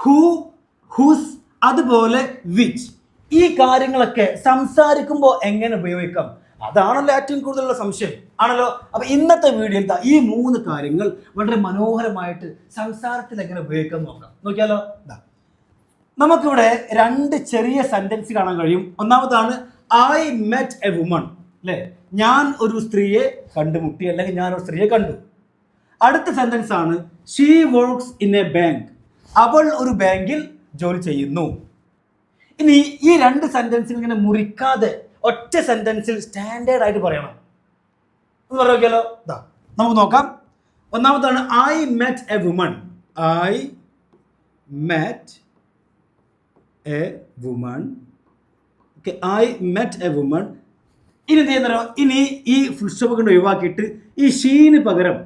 Who, who's, അതുപോലെ which. ഈ കാര്യങ്ങളൊക്കെ സംസാരിക്കുമ്പോൾ എങ്ങനെ ഉപയോഗിക്കാം, അതാണല്ലോ ഏറ്റവും കൂടുതലുള്ള സംശയം ആണല്ലോ. അപ്പൊ ഇന്നത്തെ വീഡിയോയിൽ ഈ 3 കാര്യങ്ങൾ വളരെ മനോഹരമായിട്ട് സംസാരത്തിൽ എങ്ങനെ ഉപയോഗിക്കാം നോക്കാം. നോക്കിയാലോ. നമുക്കിവിടെ 2 ചെറിയ സെന്റൻസ് കാണാൻ കഴിയും. ഒന്നാമതാണ് ഐ മെറ്റ് എ വുമൺ, അല്ലെ, ഞാൻ ഒരു സ്ത്രീയെ കണ്ടുമുട്ടി, അല്ലെങ്കിൽ ഞാൻ ഒരു സ്ത്രീയെ കണ്ടു. അടുത്ത സെന്റൻസ് ആണ് she works in A bank, അവൾ ഒരു ബാങ്കിൽ ജോലി ചെയ്യുന്നു. ഇനി ഈ 2 സെന്റൻസിൽ ഇങ്ങനെ മുറിക്കാതെ ഒറ്റ സെന്റൻസിൽ സ്റ്റാൻഡേർഡ് ആയിട്ട് പറയണം. ഒന്ന് പറഞ്ഞു നോക്കിയാലോ. നമുക്ക് നോക്കാം. ഒന്നാമതാണ് I met a woman. I met a woman. Okay, I met a woman. ഇനി എന്ത് ചെയ്യുന്നോ, ഇനി ഈ ഫുൾ സ്റ്റോപ്പ് കൊണ്ട് ഒഴിവാക്കിയിട്ട് ഈ ഷീന് പകരം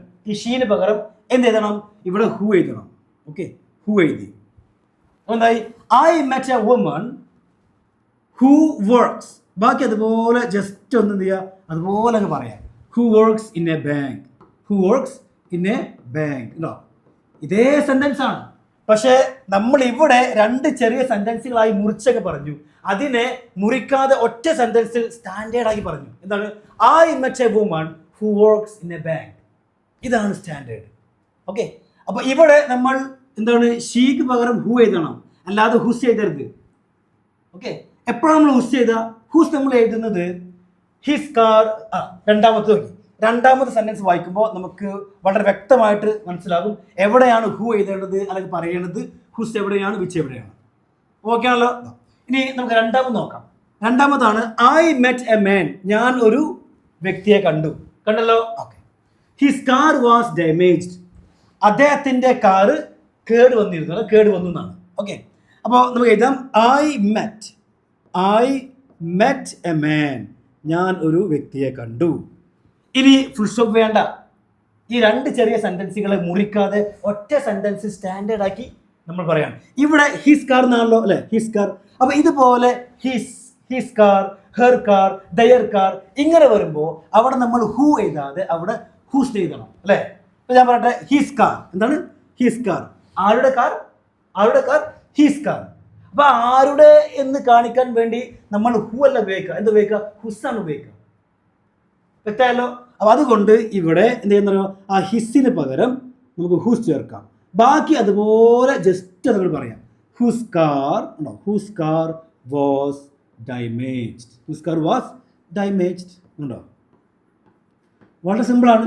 എന്ത് എഴുതണം, ഇവിടെ ഹൂ എഴുതണം. ഓക്കെ, ഹൂ എഴുതി. എന്തായി, I met a woman who works. ബാക്കി അതുപോലെ ജസ്റ്റ് ഒന്ന് എന്ത് ചെയ്യുക, അതുപോലെ അങ്ങ് പറയാം. Who works in A bank. Who works in A bank. ഉണ്ടോ, ഇതേ സെന്റൻസ് ആണ്. പക്ഷേ നമ്മൾ ഇവിടെ 2 ചെറിയ സെന്റൻസുകളായി മുറിച്ചൊക്കെ പറഞ്ഞു. അതിനെ മുറിക്കാതെ ഒറ്റ സെന്റൻസിൽ സ്റ്റാൻഡേർഡ് ആക്കി പറഞ്ഞു. എന്താണ്, I met a woman who works in A bank. ഇതാണ് സ്റ്റാൻഡേർഡ്. ഓക്കെ, അപ്പൊ ഇവിടെ നമ്മൾ എന്താണ്, ഷീക്ക് പകരം ഹൂ എഴുതണം, അല്ലാതെ ഹുസ് എഴുതരുത്. ഓക്കെ, എപ്പോഴാണ് നമ്മൾ ഹുസ് ചെയ്ത, ഹുസ് നമ്മൾ എഴുതുന്നത് ഹിസ് കാർ. രണ്ടാമത്തെ സെന്റൻസ് വായിക്കുമ്പോൾ നമുക്ക് വളരെ വ്യക്തമായിട്ട് മനസ്സിലാകും എവിടെയാണ് ഹൂ എഴുതേണ്ടത് അല്ലെങ്കിൽ പറയേണ്ടത്, ഹുസ് എവിടെയാണ്, വിച്ച് എവിടെയാണ്. ഓക്കെ ആണല്ലോ. ഇനി നമുക്ക് രണ്ടാമത് നോക്കാം. രണ്ടാമതാണ് ഐ മെറ്റ് എ മാൻ, ഞാൻ ഒരു വ്യക്തിയെ കണ്ടല്ലോ. Okay, his car was damaged, അദ്ദേഹത്തിന്റെ കാറ് കേട് വന്നു എന്നാണ്. ഓക്കെ, അപ്പോൾ നമുക്ക് എഴുതാം ഐ മെറ്റ് എ മാൻ, ഞാൻ ഒരു വ്യക്തിയെ കണ്ടു. ഇനി ഫുൾ സ്റ്റോപ്പ് വേണ്ട. ഈ 2 ചെറിയ സെന്റൻസുകളെ മുറിക്കാതെ ഒറ്റ സെന്റൻസ് സ്റ്റാൻഡേർഡ് ആക്കി നമ്മൾ പറയാണ്. ഇവിടെ ഹിസ് കാർ എന്നാണല്ലോ, അല്ലെ, ഹിസ് കാർ. അപ്പൊ ഇതുപോലെ his car, her car, their car, ഇങ്ങനെ വരുമ്പോൾ അവിടെ നമ്മൾ ഹൂ എഴുതാതെ അവിടെ ഹൂസ് എഴുതണം, അല്ലെ. അപ്പൊ ഞാൻ പറയട്ടെ, ഹിസ് കാർ. എന്താണ് ഹിസ് കാർ? ആരുടെ കാർ? His car. അപ്പൊ ആരുടെ എന്ന് കാണിക്കാൻ വേണ്ടി നമ്മൾ ഹൂ അല്ല ഉപയോഗിക്കുക, എന്ത് ഉപയോഗിക്കുക, ഹുസ്സാണ് ഉപയോഗിക്കുക. വ്യക്തമായല്ലോ. അപ്പൊ അതുകൊണ്ട് ഇവിടെ എന്ത് ചെയ്യുന്നോ, ആ ഹിസ്സിന് പകരം നമുക്ക് ഹൂസ് ചേർക്കാം. ബാക്കി അതുപോലെ ജസ്റ്റ് നമ്മൾ പറയാം. Whose car was damaged. ഉണ്ടോ, വളരെ സിമ്പിളാണ്.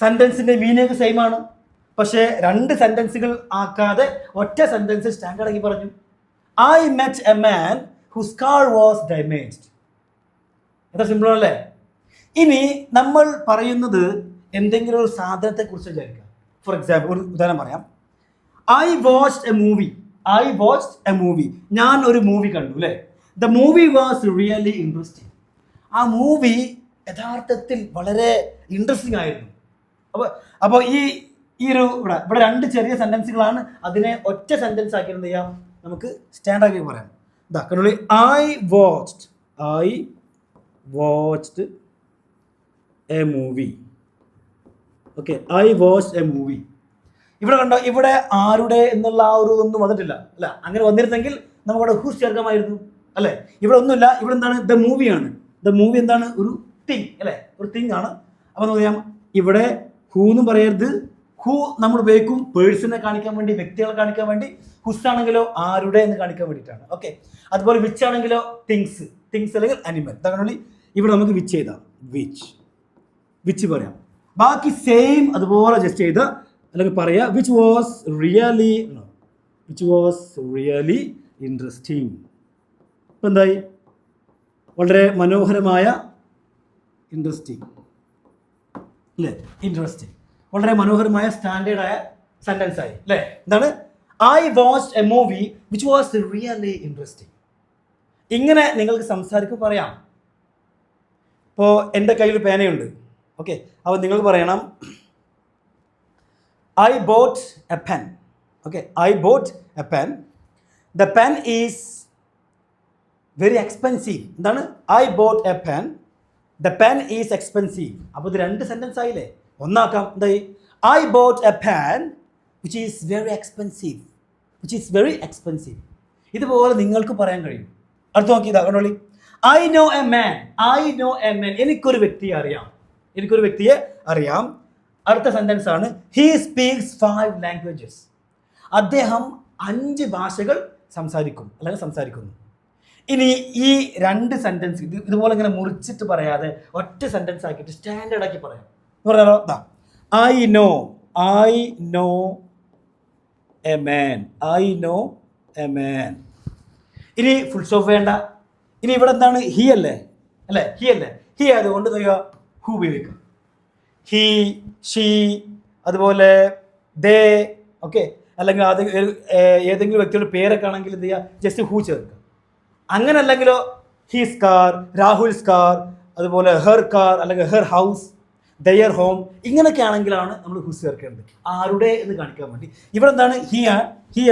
സെന്റൻസിന്റെ മീനിങ് സെയിം ആണ്. പക്ഷേ 2 സെന്റൻസുകൾ ആക്കാതെ ഒറ്റ സെന്റൻസ് സ്റ്റാൻഡേർഡ് ആക്കി പറഞ്ഞു. I met a man whose car was damaged. എത്ര സിമ്പിൾ ആണല്ലേ. ഇനി നമ്മൾ പറയുന്നത് എന്തെങ്കിലും ഒരു സാധനത്തെ കുറിച്ച് വിചാരിക്കുക. ഫോർ എക്സാമ്പിൾ, ഒരു ഉദാഹരണം പറയാം. ഐ വാച്ച്ഡ് എ മൂവി, ഞാൻ ഒരു മൂവി കണ്ടു, അല്ലേ. The movie was really interesting. ആ മൂവി യഥാർത്ഥത്തിൽ വളരെ ഇൻട്രസ്റ്റിംഗ് ആയിരുന്നു. അപ്പോൾ ഈ ഒരു ഇവിടെ 2 ചെറിയ സെന്റൻസുകളാണ്. അതിനെ ഒറ്റ സെന്റൻസ് ആക്കി എന്ത് ചെയ്യാം, നമുക്ക് സ്റ്റാൻഡ് ആക്കി പറയാം. കണ്ടോളി, I watched a movie. Okay, I watched a movie. ഇവിടെ കണ്ടോ, ഇവിടെ ആരുടെ എന്നുള്ള ആ ഒരു ഒന്നും വന്നിട്ടില്ല, അല്ല. അങ്ങനെ വന്നിരുന്നെങ്കിൽ നമുക്കവിടെ ഹൂസ് ചേർക്കാമായിരുന്നു, അല്ലേ. ഇവിടെ ഒന്നുമില്ല. ഇവിടെ എന്താണ്, ദ മൂവിയാണ്. ദ മൂവി എന്താണ്, ഒരു തിങ്, അല്ലേ, ഒരു തിങ് ആണ്. അപ്പോൾ നമുക്ക് ചെയ്യാം, ഇവിടെ ഹൂ എന്നും പറയരുത്. ഹൂ നമ്മൾ ഉപയോഗിക്കും പേഴ്സണെ കാണിക്കാൻ വേണ്ടി, വ്യക്തികളെ കാണിക്കാൻ വേണ്ടി. ഹുസ് ആണെങ്കിലോ ആരുടെ എന്ന് കാണിക്കാൻ വേണ്ടിയിട്ടാണ്. ഓക്കെ, അതുപോലെ വിച്ച് ആണെങ്കിലോ തിങ്സ് അല്ലെങ്കിൽ അനിമൽ. അതുകൊണ്ട് ഇവിടെ നമുക്ക് വിച്ച് ചെയ്താം, വിച്ച് പറയാം. ബാക്കി സെയിം അതുപോലെ ജസ്റ്റ് ചെയ്ത് അല്ലെങ്കിൽ പറയാ, വിച്ച് വാസ് റിയലി ഇൻട്രസ്റ്റിംഗ്. ഇപ്പം എന്തായി, വളരെ മനോഹരമായ ഇൻട്രസ്റ്റിംഗ്, അല്ലേ, ഇൻട്രസ്റ്റിംഗ്, വളരെ മനോഹരമായ സ്റ്റാൻഡേർഡായ സെന്റൻസ് ആയി, അല്ലേ. എന്താണ്, I watched a movie which was really interesting. ഇങ്ങനെ നിങ്ങൾക്ക് സംസാരിക്കുമ്പോൾ പറയാം. ഇപ്പോൾ എൻ്റെ കയ്യിൽ പേനയുണ്ട്. ഓക്കെ, അപ്പോൾ നിങ്ങൾ പറയണം I bought a pen. Okay, I bought a pen. The pen is very expensive. എന്താണ്, I bought a pen, the pen is expensive. അപ്പോൾ ഇത് 2 സെന്റൻസ് ആയില്ലേ. ഒന്നാക്കാം. എന്തായി, I bought a pen, which is very expensive. Which is very expensive. ഇതുപോലെ നിങ്ങൾക്ക് പറയാൻ കഴിയും. അടുത്ത് നോക്കി ഇതാ കണ്ടോളി. I know a man. എനിക്കൊരു വ്യക്തിയെ അറിയാം. അടുത്ത സെന്റൻസ് ആണ് he speaks 5 languages. അദ്ദേഹം 5 ഭാഷകൾ സംസാരിക്കുന്നു. ഇനി ഈ 2 സെന്റൻസ് ഇതുപോലെ ഇങ്ങനെ മുറിച്ചിട്ട് പറയാതെ ഒറ്റ സെന്റൻസ് ആക്കിയിട്ട് സ്റ്റാൻഡേർഡ് ആക്കി പറയാം. എന്ന് പറഞ്ഞാലോ I know a man. ഇനി ഫുൾ സ്റ്റോപ്പ് വേണ്ട. ഇനി ഇവിടെ എന്താണ് ഹി അല്ലേ ഹി ആയതുകൊണ്ട് ഹു ഉപയോഗിക്കാം. ഹി, ഷീ, അതുപോലെ ദേ, ഓക്കെ, അല്ലെങ്കിൽ അത് ഏതെങ്കിലും വ്യക്തിയുടെ പേരൊക്കെ ആണെങ്കിൽ എന്ത് ചെയ്യുക, ജസ്റ്റ് ഹു ചേർക്കുക. അങ്ങനെ അല്ലെങ്കിലോ ഹിസ് കാർ, രാഹുൽസ് കാർ, അതുപോലെ ഹെർ കാർ, അല്ലെങ്കിൽ ഹെർ ഹൗസ്, ദയർ ഹോം, ഇങ്ങനെയൊക്കെ ആണെങ്കിലാണ് നമ്മൾ ഹു ചേർക്കേണ്ടത്, ആരുടെ എന്ന് കാണിക്കാൻ വേണ്ടി. ഇവിടെ എന്താണ് ഹി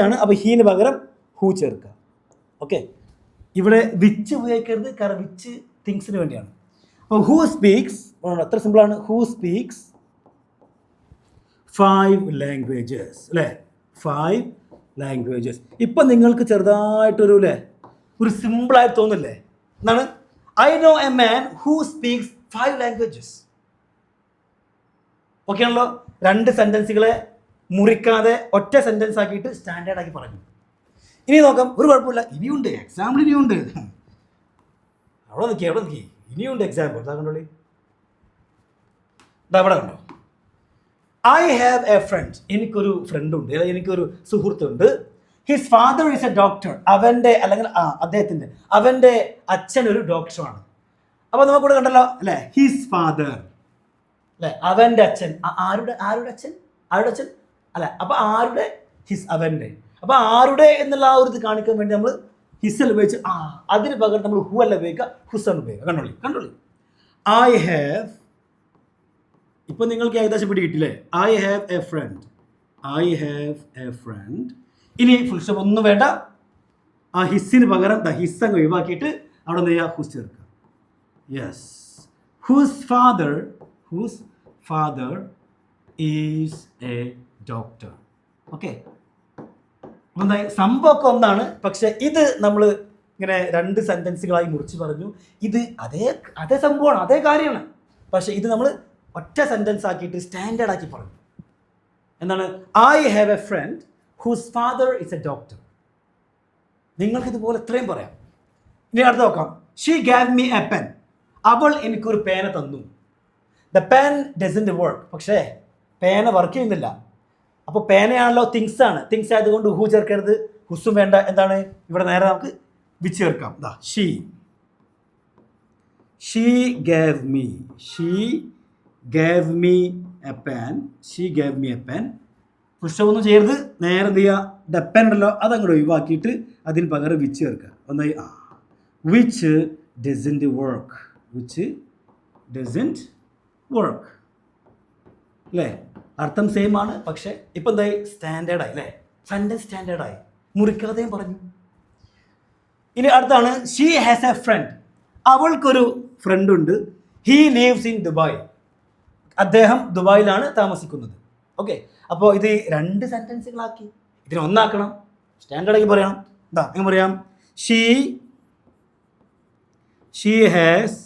ആണ്, അപ്പോൾ ഹീന് പകരം ഹു ചേർക്കുക. ഓക്കെ, ഇവിടെ വിച്ച് ഉപയോഗിക്കരുത്, കാരണം വിച്ച് തിങ്സിന് വേണ്ടിയാണ്. അപ്പോൾ ഹു സ്പീക്സ്, അത്ര സിമ്പിളാണ്. ഹു സ്പീക്സ് 5 languages അല്ലേ, 5 languages. ഇപ്പം നിങ്ങൾക്ക് ചെറുതായിട്ടൊരു ഒരു സിമ്പിളായിട്ട് തോന്നില്ലേ? എന്താണ് I know a man who speaks 5 languages. Okay ആണല്ലോ. 2 സെൻറ്റൻസുകളെ മുറിക്കാതെ ഒറ്റ സെൻറ്റൻസ് ആക്കിയിട്ട് സ്റ്റാൻഡേർഡ് ആക്കി പറഞ്ഞു. ഇനി നോക്കാം, ഒരു കുഴപ്പമില്ല, ഇനിയുണ്ട് എക്സാമ്പിൾ, ഇനിയുണ്ട്. അവിടെ നിൽക്കി ഇനിയുണ്ട് എക്സാമ്പിൾ. കണ്ടോളി, അവിടെ കണ്ടോ. I have a friend. എനിക്കൊരു ഫ്രണ്ടുണ്ട്, എനിക്കൊരു സുഹൃത്തുണ്ട്. His father is a doctor. അവൻ്റെ അച്ഛൻ ഒരു ഡോക്ടറാണ്. അപ്പോൾ നമുക്കിവിടെ കണ്ടല്ലോ അല്ലേ, ഹിസ് ഫാദർ അല്ലേ, അവൻ്റെ അച്ഛൻ. ആരുടെ അച്ഛൻ അല്ല, അപ്പോൾ ആരുടെ, ഹിസ്, അവൻ്റെ. അപ്പോൾ ആരുടെ എന്നുള്ള ആ ഒരു ഇത് കാണിക്കാൻ വേണ്ടി നമ്മൾ ഹിസ്സൽ ഉപയോഗിച്ച് അതിന് പകരം നമ്മൾ ഹു അല്ല ഉപയോഗിക്കുക, ഹുസാണ് ഉപയോഗിക്കുക. കണ്ടോളി I have, ഇപ്പം നിങ്ങൾക്ക് ഏകദേശം പിടി കിട്ടില്ലേ. I have a friend. ഇനി ഫുൾ സ്റ്റോപ്പ് ഒന്നും വേണ്ട, ആ ഹിസ്സിന് പകരം ഹിസ് അങ്ങ് ഒഴിവാക്കിയിട്ട് അവിടെ എന്ത് ചെയ്യുക, ഹുസ് ചേർക്കുക. Yes, who's father is a doctor. Okay, അപ്പം എന്തായി, സംഭവമൊക്കെ ഒന്നാണ്, പക്ഷെ ഇത് നമ്മൾ ഇങ്ങനെ 2 സെൻറ്റൻസുകളായി മുറിച്ച് പറഞ്ഞു. ഇത് അതേ സംഭവമാണ്, അതേ കാര്യമാണ്, പക്ഷെ ഇത് നമ്മൾ ഒറ്റ സെൻറ്റൻസ് ആക്കിയിട്ട് സ്റ്റാൻഡേർഡ് ആക്കി പറഞ്ഞു. എന്താണ്, I have a friend whose father is a doctor. നിങ്ങൾക്കിതുപോലെ എത്രയും പറയാം. ഇനി അടുത്ത് നോക്കാം. She gave me a pen. അവൾ എനിക്കൊരു പേന തന്നു. The pen doesn't work. പക്ഷേ പേന വർക്ക് ചെയ്യുന്നില്ല. അപ്പോൾ പേനയാണല്ലോ, തിങ്സ് ആണ്. തിങ്സ് ആയതുകൊണ്ട് ഹു ചേർക്കരുത്, ഹുസും വേണ്ട. എന്താണ് ഇവിടെ നേരെ നമുക്ക് വിച്ച് ചേർക്കാം. She gave me a pen. പുഷ്ടമൊന്നും ചെയ്യരുത്, നേരെ എന്ത് ചെയ്യുക, ദ പെൻ ഉണ്ടല്ലോ അതങ്ങോട്ട് ഒഴിവാക്കിയിട്ട് അതിന് പകരം വിച്ച് ചേർക്കുക. ഒന്നായി വിച്ച് ഡസൻറ്റ് വർക്ക് അല്ലേ, അർത്ഥം സെയിം ആണ്, പക്ഷേ ഇപ്പം എന്തായി, സ്റ്റാൻഡേർഡായി അല്ലേ, സെൻറ്റൻസ് സ്റ്റാൻഡേർഡായി, മുറിക്കാതെയും പറഞ്ഞു. ഇനി അടുത്താണ് ഷീ ഹാസ് എ ഫ്രണ്ട്. അവൾക്കൊരു ഫ്രണ്ടുണ്ട്. He lives in Dubai. അദ്ദേഹം ദുബായിലാണ് താമസിക്കുന്നത്. ഓക്കെ, അപ്പോൾ ഇത് 2 സെൻറ്റൻസുകളാക്കി ഇതിനെ ഒന്നാക്കണം, സ്റ്റാൻഡേർഡാക്കി പറയണം. എങ്ങനെ പറയാം, ഷീ ഹാസ്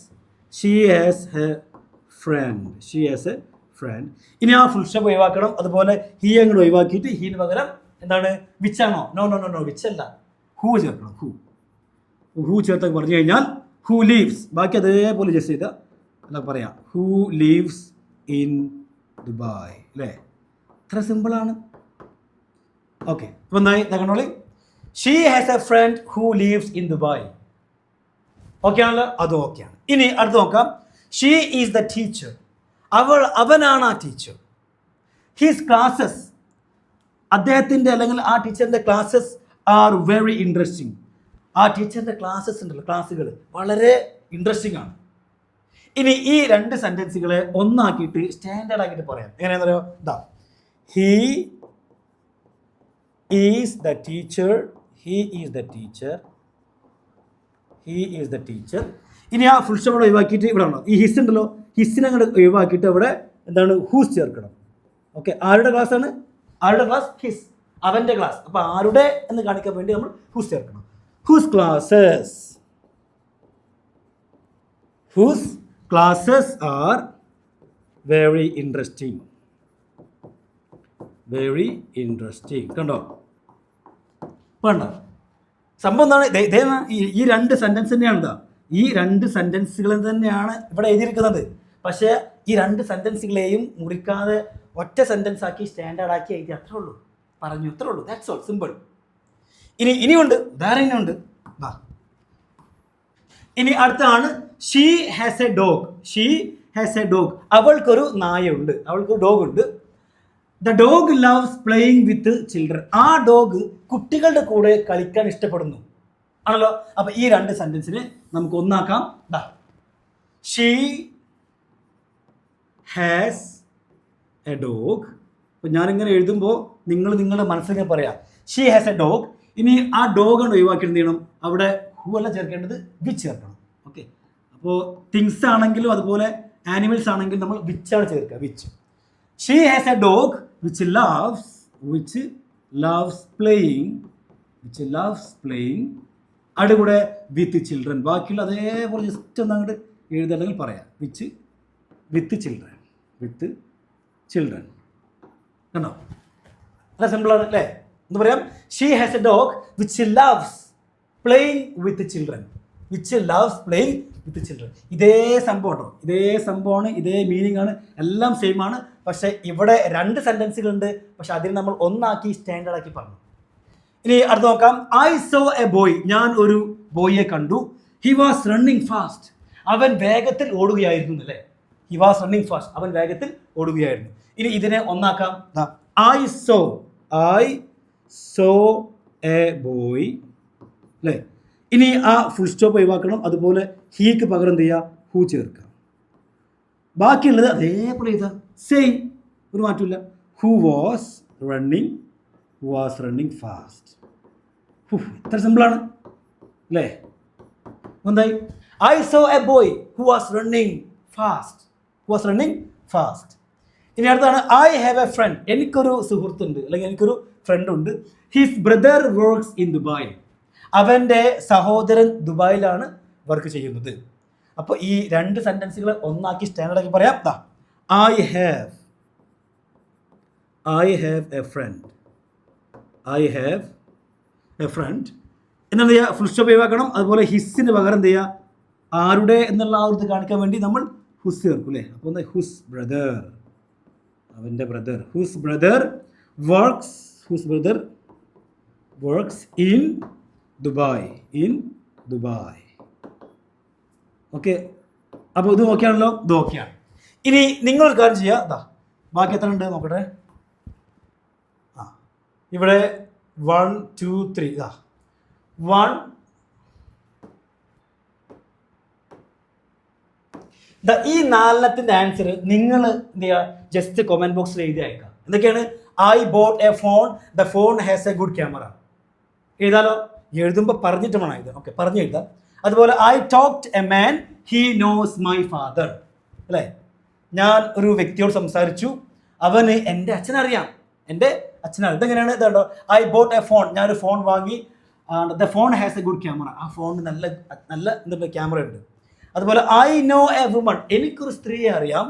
എ ഫ്രണ്ട്. ഇനി ആ ഫുൾ സ്റ്റോപ്പ് ഒഴിവാക്കണം. അതുപോലെ ഹീ അങ്ങോട്ട് ഒഴിവാക്കിയിട്ട് ഹീന് പകരം എന്താണ്, വിച്ചാണോ? നോ, വിച്ചല്ല, ഹൂ ചേർക്കണം. ഹൂ ചേർത്തൊക്കെ പറഞ്ഞു കഴിഞ്ഞാൽ ഹൂ ലീവ്സ്, ബാക്കി അതേപോലെ ജസ്റ്റ് ചെയ്താൽ എന്താ പറയാം, ഹൂ ലീവ്സ് ഇൻ ദുബായ് അല്ലേ, ഇത്ര സിമ്പിളാണ്. ഓക്കെ, അപ്പോൾ എന്തായി കണ്ടോളി, she has a friend who lives in Dubai. Okay ആണല്ലോ, അതും ഓക്കെയാണ്. ഇനി അടുത്ത് നോക്കാം. She is the teacher. അവനാണ് ആ ടീച്ചർ. ഹിസ് ക്ലാസ്സസ്, അദ്ദേഹത്തിൻ്റെ അല്ലെങ്കിൽ ആ ടീച്ചറിൻ്റെ ക്ലാസ്സസ് ആർ വെരി ഇൻട്രസ്റ്റിംഗ്. ആ ടീച്ചറിൻ്റെ ക്ലാസ്സസ് ഉണ്ടല്ലോ, ക്ലാസ്സുകൾ വളരെ ഇൻട്രസ്റ്റിംഗ് ആണ്. ഇനി ഈ 2 സെൻറ്റൻസുകളെ ഒന്നാക്കിയിട്ട് സ്റ്റാൻഡേർഡ് ആക്കിയിട്ട് പറയാം. എങ്ങനെയാണെന്ന് പറയുക, ഹീ ഈസ് ദ ടീച്ചർ. ഇനി ആ ഫുൾ സ്റ്റോപ്പ് ഒഴിവാക്കിയിട്ട് ഇവിടെ ഉണ്ടോ, ഈ ഹിസ് ഉണ്ടല്ലോ, ഹിസ്സിനെ അങ്ങോട്ട് ഒഴിവാക്കിയിട്ട് അവിടെ എന്താണ്, ഹൂസ് ചേർക്കണം. ഓക്കെ, ആരുടെ ക്ലാസ്സാണ്, ആരുടെ ക്ലാസ്? ഹിസ്, അവൻ്റെ ക്ലാസ്. അപ്പോൾ ആരുടെ എന്ന് കാണിക്കാൻ വേണ്ടി നമ്മൾ ഹൂസ് ചേർക്കണം. Whose classes are very interesting. Very interesting. കണ്ടോ? വേണ്ട സംഭവം എന്താണ്? ഈ രണ്ട് സെൻറ്റൻസ് തന്നെയാണ്. എന്താ ഈ രണ്ട് സെൻറ്റൻസുകൾ തന്നെയാണ് ഇവിടെ എഴുതിയിരിക്കുന്നത്. പക്ഷേ ഈ രണ്ട് സെൻറ്റൻസുകളെയും മുറിക്കാതെ ഒറ്റ സെൻറ്റൻസ് ആക്കി സ്റ്റാൻഡേർഡ് ആക്കി എഴുതി, അത്രേ ഉള്ളൂ. പറഞ്ഞു, അത്രേ ഉള്ളൂ. That's all, simple. ഇനിയുണ്ട്, ഉദാഹരണമുണ്ട്. ഇനി അടുത്താണ് ഷീ ഹാസ് എ ഡോഗ്. അവൾക്കൊരു നായുണ്ട്, അവൾക്കൊരു ഡോഗ് ഉണ്ട്. The dog loves playing with children. ആ ഡോഗ് കുട്ടികളുടെ കൂടെ കളിക്കാൻ ഇഷ്ടപ്പെടുന്നു ആണല്ലോ. അപ്പൊ ഈ രണ്ട് സെന്റൻസിനെ നമുക്ക് ഒന്നാക്കാം. She has a dog. അപ്പൊ ഞാനിങ്ങനെ എഴുതുമ്പോൾ നിങ്ങൾ നിങ്ങളുടെ മനസ്സിലിങ്ങനെ പറയാം ഷീ ഹാസ് എ ഡോഗ്. ഇനി ആ ഡോഗാണ് ഒഴിവാക്കി എന്ത് ചെയ്യണം? അവിടെ ഹൂ അല്ല ചേർക്കേണ്ടത്, വിച്ച് ചേർക്കണം. ഓക്കെ, അപ്പോൾ തിങ്സ് ആണെങ്കിലും അതുപോലെ ആനിമൽസ് ആണെങ്കിലും നമ്മൾ വിച്ചാണ് ചേർക്കുക, which. She has a dog which loves playing അടുകൂടെ വിത്ത് ചിൽഡ്രൻ. ബാക്കിയുള്ള അതേപോലെ ജസ്റ്റ് ഒന്ന് അങ്ങോട്ട് എഴുതുക, അല്ലെങ്കിൽ പറയാം വിത്ത് ചിൽഡ്രൻ. കണ്ടോ? അല്ല, സിമ്പിളാണ് അല്ലേ? എന്ന് പറയാം she has a dog which loves playing with children. ഇതേ സംഭവം കേട്ടോ, ഇതേ സംഭവമാണ്, ഇതേ മീനിങ് ആണ്, എല്ലാം സെയിം ആണ്. പക്ഷെ ഇവിടെ രണ്ട് സെന്റൻസുകളുണ്ട്, പക്ഷെ അതിൽ നമ്മൾ ഒന്നാക്കി സ്റ്റാൻഡേർഡ് ആക്കി പറഞ്ഞു. ഇനി അടുത്ത് നോക്കാം. I so A boy. ഞാൻ ഒരു ബോയിയെ കണ്ടു. He was running fast. അവൻ വേഗത്തിൽ ഓടുകയായിരുന്നു അല്ലേ? ഹി വാസ് റണ്ണിങ് ഫാസ്റ്റ്, അവൻ വേഗത്തിൽ ഓടുകയായിരുന്നു. ഇനി ഇതിനെ ഒന്നാക്കാം. ഐ സോ എ ബോയ് അല്ലേ? ഇനി ആ ഫുൾ സ്റ്റോപ്പ് ഒഴിവാക്കണം. അതുപോലെ ഹീക്ക് പകരം എന്ത് ചെയ്യുക? ഹൂ ചേർക്കുക. ബാക്കിയുള്ളത് അതേപോലെ ഇതാ സെയിം, ഒരു മാറ്റമില്ല. Who was running fast. ഇത്ര സിമ്പിളാണ് അല്ലേ? എന്തായി? I so A boy who was running fast. ഇനി അടുത്താണ് ഐ ഹാവ് എ ഫ്രണ്ട്. എനിക്കൊരു സുഹൃത്തുണ്ട്, അല്ലെങ്കിൽ എനിക്കൊരു ഫ്രണ്ട് ഉണ്ട്. His brother works in Dubai. അവൻ്റെ സഹോദരൻ ദുബായിലാണ് വർക്ക് ചെയ്യുന്നത്. അപ്പോൾ ഈ രണ്ട് സെൻറ്റൻസുകൾ ഒന്നാക്കി സ്റ്റാൻഡേർഡാക്കി പറയാം. ഐ ഹാവ് എ ഫ്രണ്ട് എന്നെന്ത് ചെയ്യുക? ഫുൾ സ്റ്റോപ്പ് ഒഴിവാക്കണം. അതുപോലെ ഹിസ്സിന് പകരം എന്ത് ചെയ്യുക? ആരുടെ എന്നുള്ള ആ ഒരു കാണിക്കാൻ വേണ്ടി നമ്മൾ ഹുസ് ചേർക്കും അല്ലേ? അപ്പോൾ എന്താ? ഹുസ് ബ്രദർ, അവൻ്റെ brother. Who's brother works in Dubai. Okay, അപ്പോൾ ഇത് ഓക്കെയാണല്ലോ? ഇത് ഓക്കെയാണ്. ഇനി നിങ്ങളൊരു കാര്യം ചെയ്യുക. ബാക്കി എത്ര ഉണ്ട് നോക്കട്ടെ. ഇവിടെ 1 2 3 1. ഈ നാലെണ്ണത്തിൻ്റെ ആൻസർ നിങ്ങൾ എന്ത് ചെയ്യുക? ജസ്റ്റ് കമൻറ്റ് ബോക്സിൽ എഴുതി അയക്കുക. എന്തൊക്കെയാണ്? I bought a phone, the phone has a good camera. എഴുതാലോ? എഴുതുമ്പോൾ പറഞ്ഞിട്ട് വേണം എഴുതാം. ഓക്കെ, പറഞ്ഞു എഴുതാം. അതുപോലെ I talked a man, he knows my father അല്ലേ? ഞാൻ ഒരു വ്യക്തിയോട് സംസാരിച്ചു, അവന് എൻ്റെ അച്ഛനറിയാം. ഇതെങ്ങനെയാണ്? ഇതുണ്ടോ? ഐ ബോട്ട് എ ഫോൺ, ഞാനൊരു ഫോൺ വാങ്ങി. The phone has a good camera, ആ ഫോണിന് നല്ല എന്തുണ്ട്? ക്യാമറ ഉണ്ട്. അതുപോലെ ഐ നോ എ വുമൺ, എനിക്കൊരു സ്ത്രീയെ അറിയാം.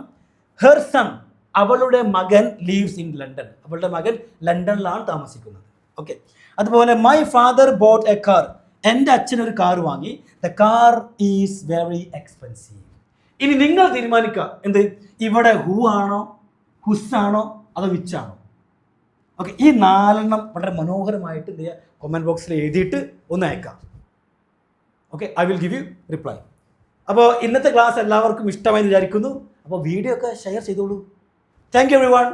ഹെർ സൺ, അവളുടെ മകൻ ലീവ്സ് ഇൻ ലണ്ടൻ, അവളുടെ മകൻ ലണ്ടനിലാണ് താമസിക്കുന്നത്. ഓക്കെ, അതുപോലെ my father boat A car, എൻ്റെ അച്ഛൻ ഒരു കാർ വാങ്ങി. The car is very expensive. ഇനി നിങ്ങൾ തീരുമാനിക്കുക, എന്ത്? ഇവിടെ ഹൂ ആണോ, ഹുസ് ആണോ, അതോ വിച്ച് ആണോ? ഓക്കെ, ഈ നാലെണ്ണം വളരെ മനോഹരമായിട്ട് എന്ത് ചെയ്യുക? കമൻറ്റ് ബോക്സിൽ എഴുതിയിട്ട് ഒന്ന് അയക്കാം. Okay, I will give you reply. അപ്പോൾ ഇന്നത്തെ ക്ലാസ് എല്ലാവർക്കും ഇഷ്ടമായി വിചാരിക്കുന്നു. അപ്പോൾ വീഡിയോ ഒക്കെ ഷെയർ ചെയ്തോളൂ. Thank you everyone.